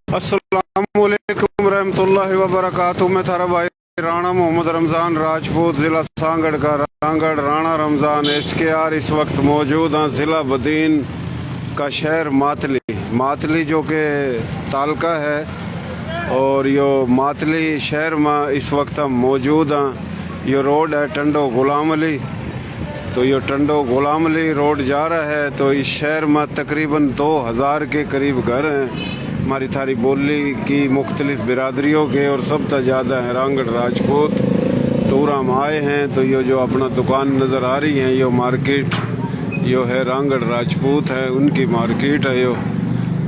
अस्सलामु अलैकुम रहमतुल्लाहि व बरकातुहू। मैं थारा भाई राणा मोहम्मद रमज़ान राजपूत, ज़िला सांगड़ का रांगड़ राणा रमज़ान SKR इस वक्त मौजूद हाँ ज़िला बदीन का शहर मातली। मातली जो कि तालका है और यो मातली शहर में इस वक्त हम मौजूद हाँ। ये रोड है टंडो गुलाम अली, तो ये टंडो गुलाम अली रोड जा रहा है। तो इस शहर में तकरीबन 2000 के करीब घर हैं हमारी थारी बोली की मुख्तलिफ बिरादरियों के, और सबसे ज़्यादा है रांगड़ राजपूत। तो हम आए हैं तो ये जो अपना दुकान नज़र आ रही है ये मार्केट यो है रांगड़ राजपूत है, उनकी मार्केट है यो।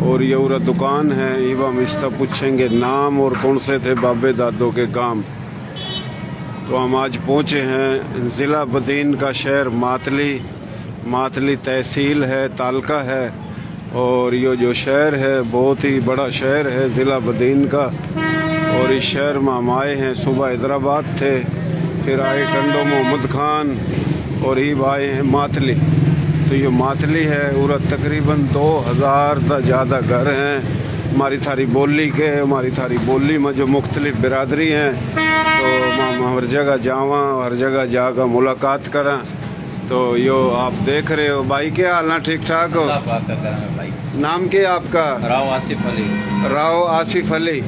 और ये पूरा दुकान है। ये हम इसका पूछेंगे नाम और कौन से थे बाबे दादों के काम। तो हम आज पहुँचे हैं ज़िला बदीन का शहर मातली। मातली तहसील है, तालका है, और ये जो शहर है बहुत ही बड़ा शहर है ज़िला बदीन का। और इस शहर में हम आए हैं, सुबह हैदराबाद थे, फिर आए टंडो मोहम्मद खान और ये आए हैं मातली। तो ये मातली है और तकरीबन 2000 से ज़्यादा घर हैं हमारी थारी बोली के। हमारी थारी बोली में जो मुख्तलिफ बिरादरी हैं, तो हम हर जगह जावा, हर जगह जाकर मुलाकात करा। तो यो आप देख रहे हो भाई, क्या हाल ना? ठीक ठाक हो? भाई नाम क्या आपका? राव आसिफ अली। राव आसिफ अली।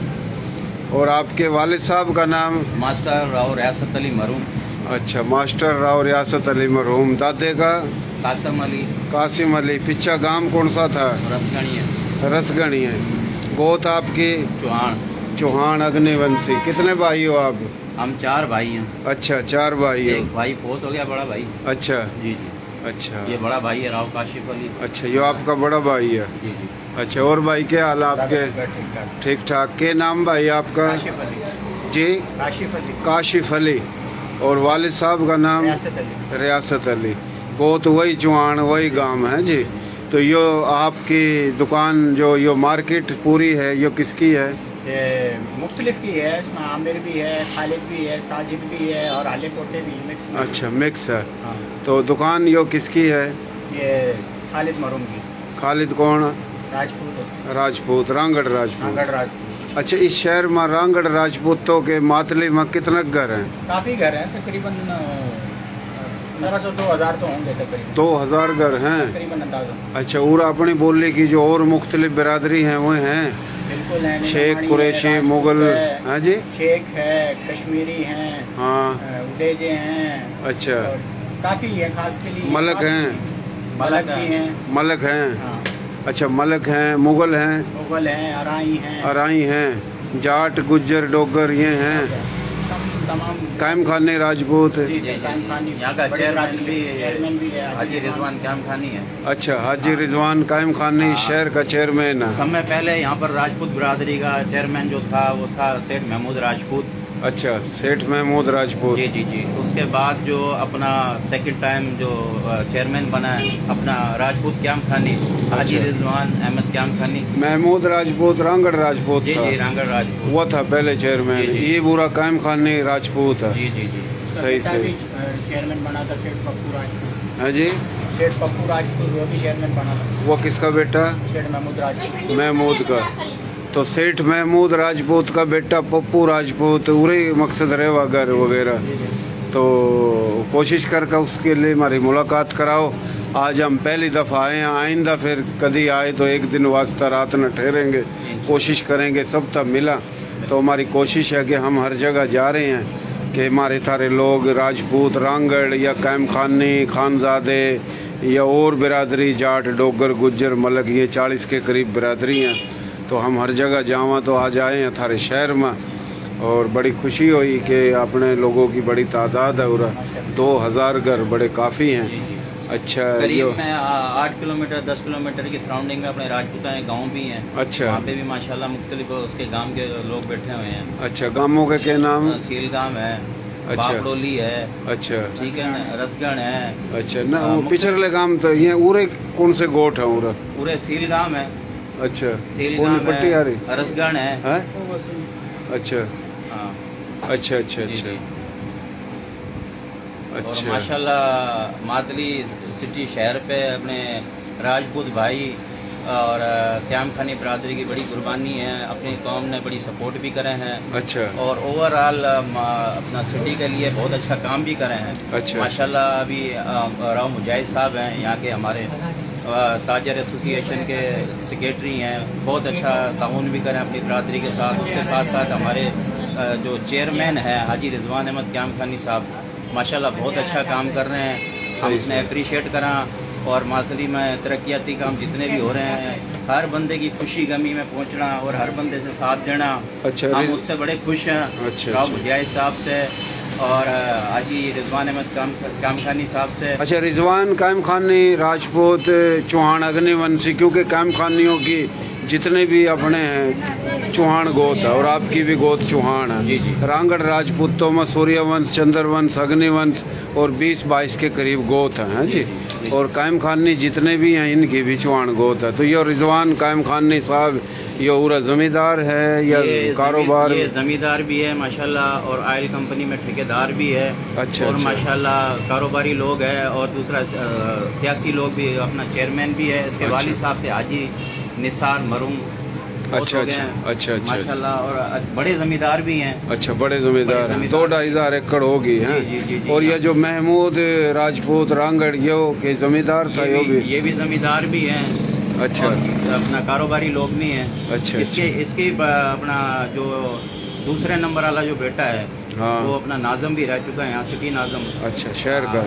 और आपके वालिद साहब का नाम? मास्टर राव रियासत अली मरूम। अच्छा, मास्टर राव रियासत अली मरहूम। दादे का? कासिम अली। कासिम अली। पिछा गांव कौन सा था? रसगणी है। रसगणी है। गोत आपकी? चौहान। चौहान अग्निवंशी। कितने भाई हो आप? हम 4 भाई हैं। अच्छा, 4 भाई हो। एक भाई फोत हो गया, बड़ा भाई। अच्छा जी जी। अच्छा। ये बड़ा भाई है राव काशिफ अली। अच्छा, ये आपका बड़ा भाई है। जी जी। अच्छा, और भाई क्या हाल आपके? ठीक ठाक। के नाम भाई आपका? काशिफ अली। जी? काशिफ अली। काशिफ अली। और वालिद साहब का नाम? रियासत अली। रियासत अली। गोत वही चौहान, वही गांव है जी। तो यो आपकी दुकान जो यो मार्केट पूरी है यो किसकी है? ये मुख्तलिफ की है, इसमें आमिर भी है, खालिद भी है, साजिद भी है और आले कोटे भी मिक्स में। अच्छा, मिक्स है। हाँ। तो दुकान यो किसकी है? ये खालिद मरूम की। खालिद कौन? राजपूत। राजपूत, रांगड़ राजपूत। रांगड़ राजपूत। अच्छा, इस शहर में रांगड़ राजपूतों के मातली में कितने घर हैं? काफ़ी घर हैं, तकरीबन 1500-2000 तो होंगे तकरीबन। 2000 घर हैं तकरीबन अंदाजा। अच्छा, और अपनी बोली की जो और मुख्तलिफ बिरादरी हैं वो हैं? बिल्कुल है। शेख, कुरैशी, मुगल। हाँ जी। शेख है, कश्मीरी हैं, हाँ। उडेजे हैं। अच्छा। काफ़ी है, खास के लिए मलक हैं? मलक भी हैं। मलक हैं। हाँ। अच्छा, मलक हैं, मुगल हैं, मुगल हैं, अराई हैं, अराई हैं, जाट, गुज्जर, डोगर ये हैं। तमाम कायम खानी राजपूत। जी जी। कायम खानी। यहाँ का चेयरमैन चेयरमैन भी है, हाजी रिजवान कायम खानी है। अच्छा, हाजी रिजवान कायम खानी शहर का चेयरमैन है। समय पहले यहाँ पर राजपूत बिरादरी का चेयरमैन जो था वो था सेठ महमूद राजपूत। अच्छा, सेठ महमूद राजपूत। जी जी जी। उसके बाद जो अपना सेकंड टाइम जो चेयरमैन बना है अपना राजपूत क्याम खानी, हाजी अच्छा। रिजवान अहमद क्याम खानी। महमूद राजपूत रांगड़ राजपूत जी था। जी, रांगड़ राजपूत वो था पहले चेयरमैन। जी, जी। ये पूरा कायम खानी राजपूत है। जी जी जी। सही सही। चेयरमैन बना था सेठ पप्पू राजपूत। हाँ जी। सेठ पप्पू राजपूत वो भी चेयरमैन बना था। वो किसका बेटा? सेठ महमूद राजपूत। महमूद का। तो सेठ महमूद राजपूत का बेटा पप्पू राजपूत, उरे मकसद रहेगा घर वगैरह। तो कोशिश करके उसके लिए हमारी मुलाकात कराओ। आज हम पहली दफ़ा आए हैं, आइंदा फिर कभी आए तो एक दिन वास्ता रात न ठहरेंगे, कोशिश करेंगे सब तब मिला। तो हमारी कोशिश है कि हम हर जगह जा रहे हैं कि हमारे थारे लोग राजपूत, रांगड़ या कायम खानी, खानजादे या और बिरादरी, जाट, डोगर, गुज्जर, मलक, ये 40 के करीब बिरादरी हैं। तो हम हर जगह जावा तो आज आए हैं थारे शहर में, और बड़ी खुशी हुई कि अपने लोगों की बड़ी तादाद है और 2000 घर बड़े काफ़ी हैं। अच्छा, करीब में 8 किलोमीटर 10 किलोमीटर की सराउंडिंग में अपने राजपूतां गांव भी हैं। अच्छा। वहाँ पे भी माशाल्लाह मुख्तलिफ उसके गांव के लोग बैठे हुए हैं। अच्छा, गांवों के क्या नाम? सील गांव है, अच्छा। बापड़ोली है, अच्छा। ठीक है ना, रसगढ़ है। अच्छा ना, वो पिछले गांव तो ये उरे कौन से गोठ है उरा? पूरे सील गांव है। अच्छा, सील कौन गांव पट्टी आ है, रही? रसगढ़ है। हैं? अच्छा हाँ। अच्छा अच्छा जी, अच्छा जी। और अच्छा। माशाल्लाह मातली सिटी शहर पे अपने राजपूत भाई और क्याम खानी बरादरी की बड़ी कुर्बानी है, अपनी कौम ने बड़ी सपोर्ट भी करे हैं। अच्छा और ओवरऑल अपना सिटी के लिए बहुत अच्छा काम भी करे हैं। अच्छा। माशाल्लाह अभी राव मुजाहिद साहब हैं यहाँ के हमारे ताजर एसोसिएशन के सेक्रेटरी हैं, बहुत अच्छा ताउन भी करें अपनी बरादरी के साथ। उसके साथ साथ हमारे जो चेयरमैन हैं हाजी रिजवान अहमद क्याम खानी साहब माशाल्लाह बहुत अच्छा काम कर रहे हैं, हम उसने अप्रिशिएट करा। और मातरी में तरक्याती काम जितने भी हो रहे हैं, हर बंदे की खुशी गमी में पहुंचना और हर बंदे से साथ देना, अच्छा हम उससे बड़े खुश हैं। अच्छा, राव अच्छा। मुजाहिद साहब से और हाजी रिजवान अहमद क्याम खानी साहब से। अच्छा, रिजवान कायम खानी राजपूत चौहान अग्निवंशी, क्योंकि कायम खानियों की जितने भी अपने हैं चौहान गोत है और आपकी भी गोत चौहान है। जी जी। रांगड़ राजपूत तोमस सूर्यवंश चंद्रवंश अग्निवंश और 20-22 के करीब गोत हैं जी। और कायम खानी जितने भी हैं इनकी भी चौहान गोत है। तो ये रिजवान कायम खानी साहब ये पूरा जमींदार है या कारोबार? ये जमींदार भी है माशाल्लाह और ऑयल कंपनी में ठेकेदार भी है। अच्छा, और अच्छा। माशाल्लाह कारोबारी लोग है और दूसरा सियासी लोग भी, अपना चेयरमैन भी है। इसके अच्छा। वालिद साहब थे हाजी निसार मरूम, अच्छा अच्छा अच्छा अच्छा माशाल्लाह। और बड़े जमींदार भी हैं। अच्छा, बड़े जमींदार हैं। जमींदार। 2-2.5 हज़ार एकड़ होगी हैं। जी, जी, जी, और जी, ये जो महमूद राजपूत रांगड़ ये के जमींदार था ये भी जमींदार भी हैं। अच्छा और अपना कारोबारी लोग भी हैं। अच्छा इसके अपना जो दूसरे नंबर वाला जो बेटा है हाँ। वो अपना नाजम भी रह चुका है यहाँ, सिटी नाजम। अच्छा, शहर का।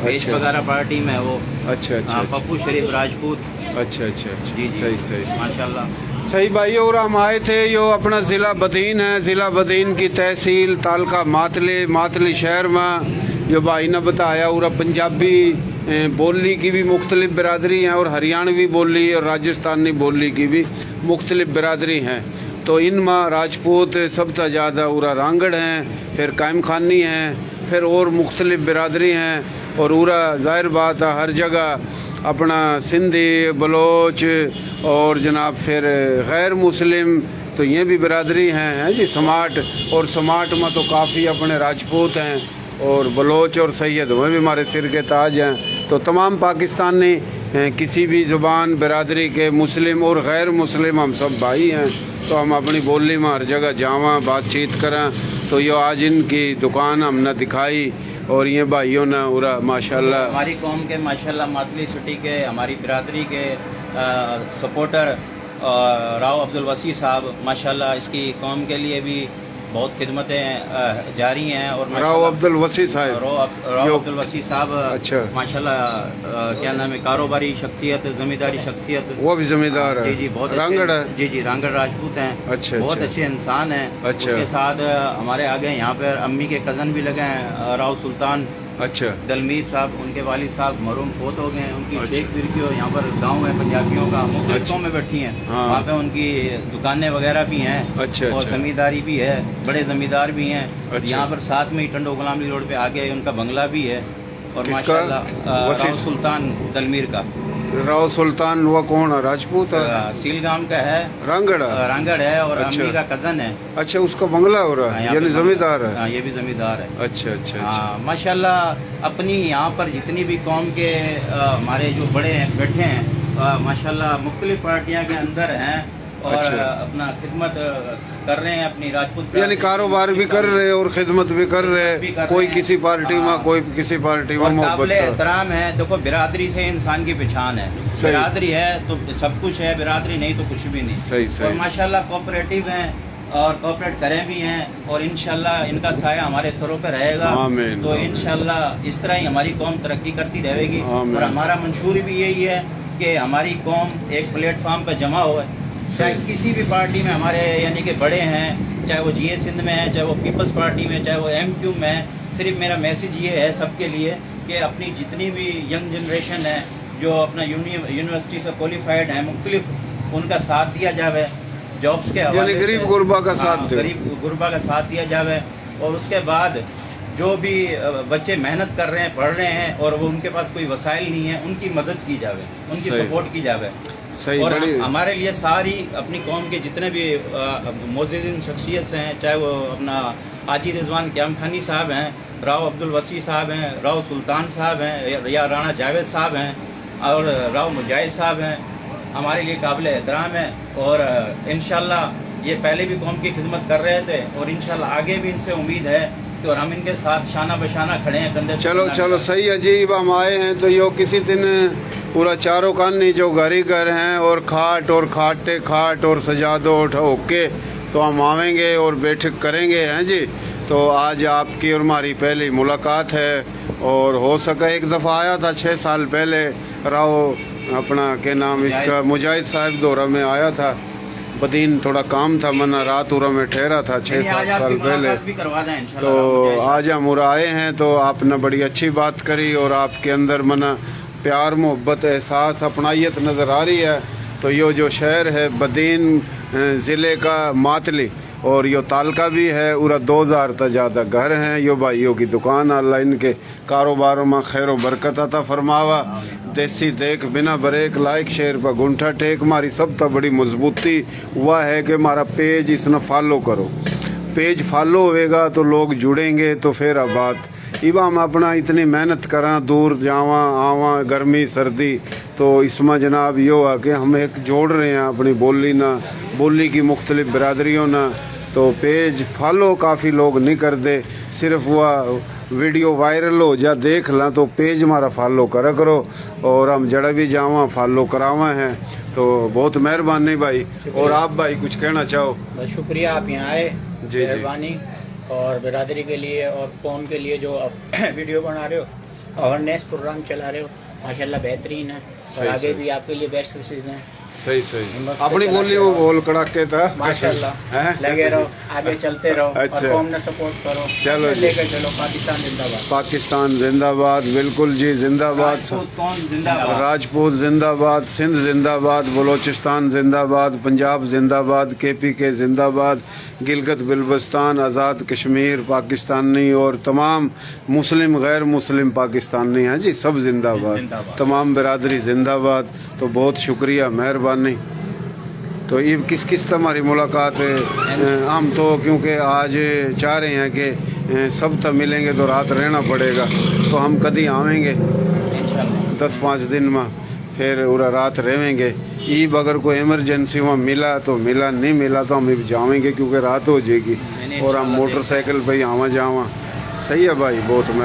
पेश अच्छा। वगैरह पार्टी में वो। अच्छा अच्छा पप्पू शरीफ राजपूत। अच्छा अच्छा अच्छा। जी जी सही सही माशाल्लाह। सही भाई। और हम आए थे यो अपना ज़िला बदीन है, ज़िला बदीन की तहसील तालका मातली शहर में जो भाई ने बताया पूरा पंजाबी बोली की भी मुख्तलिफ बिरादरी हैं और हरियाणवी बोली और राजस्थानी बोली की भी मुख्तलिफ बिरादरी हैं। तो इनमें राजपूत सबसे ज़्यादा उरा रांगड़ हैं, फिर कायम खानी हैं, फिर और मुख्तलिफ बिरादरी हैं। और उरा जाहिर बात है हर जगह अपना सिंधी बलोच और जनाब फिर गैर मुस्लिम तो ये भी बिरादरी हैं जी। समाट और समाट में तो काफ़ी अपने राजपूत हैं और बलोच और सैयद वह भी हमारे सिर के ताज हैं। तो तमाम पाकिस्तानी किसी भी ज़ुबान बिरादरी के मुस्लिम और गैर मुस्लिम हम सब भाई हैं। तो हम अपनी बोली में हर जगह जावा बातचीत करें। तो ये आज इनकी दुकान हमने दिखाई और ये भाइयों ने पूरा माशाल्लाह हमारी कौम के माशाल्लाह मातली सिटी के हमारी बिरादरी के सपोर्टर राव अब्दुल वसी साहब माशाल्लाह इसकी कौम के लिए भी बहुत खिदमतें जारी हैं। और राव अब्दुल वसी साहब राव अब्दुल वसी साहब अच्छा माशाल्लाह क्या नाम है, कारोबारी शख्सियत, जमींदारी शख्सियत। वो भी जमींदार है? जी जी बहुत रांगड़ है? जी जी रांगड़ राजपूत हैं। अच्छा बहुत अच्छा अच्छे इंसान हैं। अच्छा। उसके साथ हमारे आगे यहाँ पर अम्मी के कज़न भी लगे हैं, राव सुल्तान अच्छा दलमीर साहब, उनके वालिद साहब मरूम फोत हो गए हैं। उनकी अच्छा। शेख पीर की यहाँ पर गांव है पंजाबियों का, मुख्तलिफ अच्छा। गाँव में बैठी हैं। हाँ। वहाँ पे उनकी दुकानें वगैरह भी हैं। अच्छा और अच्छा जमींदारी भी है, बड़े जमींदार भी हैं। अच्छा। यहाँ पर साथ में ही टंडो गुलामी रोड पे आगे उनका बंगला भी है। और किसका? माशाल्लाह वसी- राव सुल्तान दलमीर का। राव सुल्तान वो कौन है? राजपूत है? सीलगाम का है, रांगड़ है? रांगड़ है और अच्छा। अम्मी का कज़न है। अच्छा, उसका बंगला हो रहा है यहाँ यानी पे जमींदार है? हाँ, ये भी जमींदार है। अच्छा अच्छा अच्छा हाँ माशाल्लाह अपनी यहाँ पर जितनी भी कौम के हमारे जो बड़े हैं बैठे हैं माशाल्लाह मुख्तलिफ पार्टियां के अंदर हैं और अच्छा। अपना खिदमत कर रहे हैं अपनी राजपूत यानी कारोबार भी कर रहे और खिदमत भी कर भी रहे, कर कोई रहे हैं। किसी पार्टी में हाँ। कोई किसी पार्टी में और मोहब्बत काबिल है। एहतराम है। देखो बिरादरी से इंसान की पहचान है, सही। बिरादरी है तो सब कुछ है, बिरादरी नहीं तो कुछ भी नहीं। सही और सही माशाल्लाह कोऑपरेटिव हैं और कोऑपरेट करें भी हैं और इंशाल्लाह इनका साया हमारे सरों पे रहेगा। आमीन। तो इंशाल्लाह इस तरह ही हमारी कौम तरक्की करती रहेगी। आमीन। और हमारा मंशूर भी यही है कि हमारी कौम एक प्लेटफार्म पर जमा हो, चाहे किसी भी पार्टी में हमारे यानी कि बड़े हैं, चाहे वो जीए सिंध में है, चाहे वो पीपल्स पार्टी में, चाहे वो एमक्यू में है। सिर्फ मेरा मैसेज ये है सबके लिए कि अपनी जितनी भी यंग जनरेशन है जो अपना यूनिवर्सिटी से क्वालिफाइड है मुख्तलिफ, उनका साथ दिया जाए जॉब्स के यानी हवाले से। गरीब गुरबा का साथ हाँ, दो। गरीब गुरबा का साथ दिया जाए। और उसके बाद जो भी बच्चे मेहनत कर रहे हैं, पढ़ रहे हैं और वो उनके पास कोई वसाइल नहीं है, उनकी मदद की जाए, उनकी सही। सपोर्ट की जाए। सही और बड़ी हमारे लिए सारी अपनी कौम के जितने भी मोअज़्ज़िज़ीन शख्सियत हैं, चाहे वो अपना हाजी रिजवान क्याम खानी साहब हैं, राव अब्दुल वसी साहब हैं, राव सुल्तान साहब हैं या राणा जावेद साहब हैं और राव मुजाहिद साहब हैं हमारे लिए काबिल एहतराम है। और इंशाल्लाह ये पहले भी कौम की खिदमत कर रहे थे और इंशाल्लाह आगे भी इनसे उम्मीद है कि और हम इनके साथ शाना बशाना खड़े हैं, कंधे से चलो कंधा चलो मिला। सही अजीब हम आए हैं तो यो किसी दिन पूरा चारों कानी जो घर ही घर हैं और खाट और सजादो ओके तो हम आवेंगे और बैठक करेंगे हैं जी। तो आज आपकी और हमारी पहली मुलाकात है और हो सका एक दफ़ा आया था 6 साल पहले राव अपना के नाम इसका मुजाहिद साहब दौरा में आया था। बदीन थोड़ा काम था मना रात उरा में ठहरा था 6-7 आज आपकी साल पहले। मुलाकात भी करवा दें इंशाल्लाह। तो आज हम उरा आए हैं तो आपने बड़ी अच्छी बात करी और आपके अंदर मना प्यार मोहब्बत एहसास अपनाइत नज़र आ रही है। तो यो जो शहर है बदीन ज़िले का मातली और यो तालका भी है उरा 2000 तक ज़्यादा घर हैं। यो भाइयों की दुकान अल्लाह इनके कारोबारों में खैर व बरकत अता फरमावा। देसी देख बिना ब्रेक लाइक शेयर पर गुंठा टेक हमारी सब तक बड़ी मजबूती हुआ है कि हमारा पेज इसने फॉलो करो। पेज फॉलो होएगा तो लोग जुड़ेंगे तो फिर अब बात इबा हम अपना इतनी मेहनत करा दूर जावा आवा गर्मी सर्दी तो इसमें जनाब यो है कि हम एक जोड़ रहे हैं अपनी बोली की मुख्तलिफ बिरादरियों ना। तो पेज फॉलो काफ़ी लोग नहीं कर दे, सिर्फ वह वीडियो वायरल हो जा देख ला तो पेज हमारा फॉलो करा करो और हम जड़ा भी जावा फॉलो करावा हैं। तो बहुत मेहरबानी भाई। और आप भाई कुछ कहना चाहो? बस शुक्रिया आप यहाँ आए, जी। मेहरबानी और बिरादरी के लिए और कौम के लिए जो आप वीडियो बना रहे हो अवेयरनेस प्रोग्राम चला रहे हो माशाल्लाह बेहतरीन है और सही, आगे सही। भी आपके लिए बेस्ट विशेष हैं। सही अपनी बोली वो बोल कड़ाके था माशाल्लाह हैं? लगे रहो, आगे चलते रहो अच्छा। और कौम ने सपोर्ट करो। चलो जी। लेकर चलो, पाकिस्तान जिंदाबाद। पाकिस्तान जिंदाबाद, बिल्कुल जी जिंदाबाद। राजपूत कौन जिंदाबाद, राजपूत जिंदाबाद, सिंध जिंदाबाद, बलोचिस्तान जिंदाबाद, पंजाब जिंदाबाद, KPK जिंदाबाद, गिलगित बिल्तिस्तान, आज़ाद कश्मीर पाकिस्तानी और तमाम मुस्लिम गैर मुस्लिम पाकिस्तानी हैं जी सब जिंदाबाद, जिंदाबाद। तमाम बिरादरी जिंदाबाद। तो बहुत शुक्रिया मेहरबानी। तो ये किस किस हमारी मुलाकात है हम तो क्योंकि आज चाह रहे हैं कि सब तक मिलेंगे तो रात रहना पड़ेगा तो हम कभी आवेंगे इंशाल्लाह 10-5 दिन में फिर पूरा रात रहेंगे। ईब अगर कोई इमरजेंसी में मिला तो मिला, नहीं मिला तो हम जावेंगे क्योंकि रात हो जाएगी और हम मोटरसाइकिल पे ही आवा जावा। सही है भाई बहुत